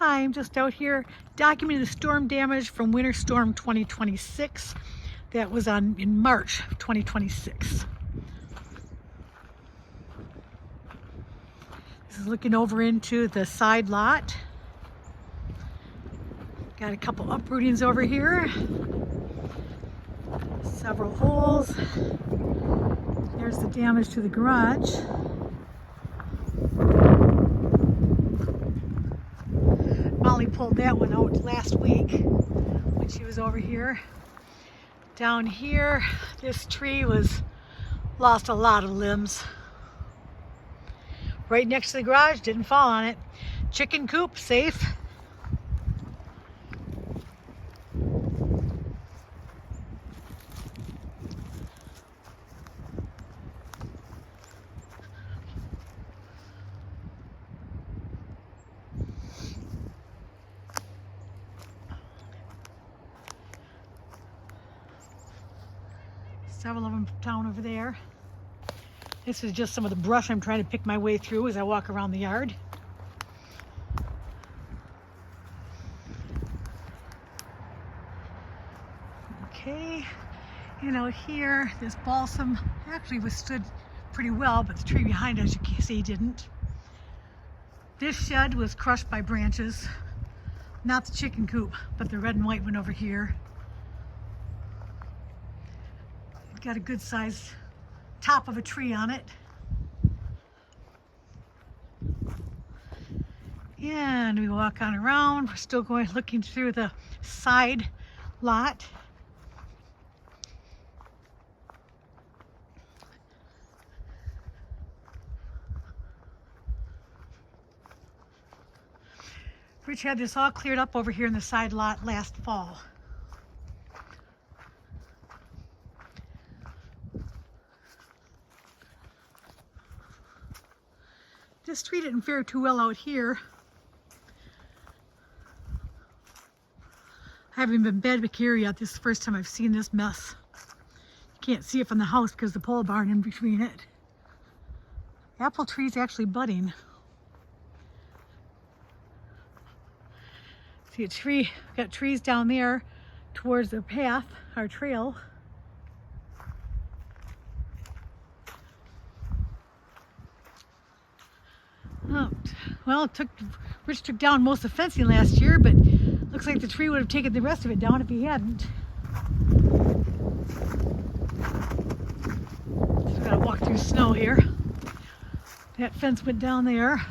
Hi, I'm just out here documenting the storm damage from Winter Storm 2026 that was in March of 2026. This is looking over into the side lot. Got a couple uprootings over here. Several holes. There's the damage to the garage. Molly pulled that one out last week when she was over here. Down here, this tree lost a lot of limbs. Right next to the garage, didn't fall on it. Chicken coop, safe. Several of them down over there. This is just some of the brush I'm trying to pick my way through as I walk around the yard. Okay, out here, this balsam actually withstood pretty well, but the tree behind, as you can see, didn't. This shed was crushed by branches, not the chicken coop, but the red and white one over here. Got a good size top of a tree on it. And we walk on around. We're still looking through the side lot. Rich had this all cleared up over here in the side lot last fall. This tree didn't fare too well out here. I haven't been bed here yet. This is the first time I've seen this mess. You can't see it from the house because the pole barn in between it. Apple tree's actually budding. See a tree, got trees down there towards the path, our trail. Oh, well, Rich took down most of the fencing last year, but looks like the tree would have taken the rest of it down if he hadn't. Just gotta walk through snow here. That fence went down there.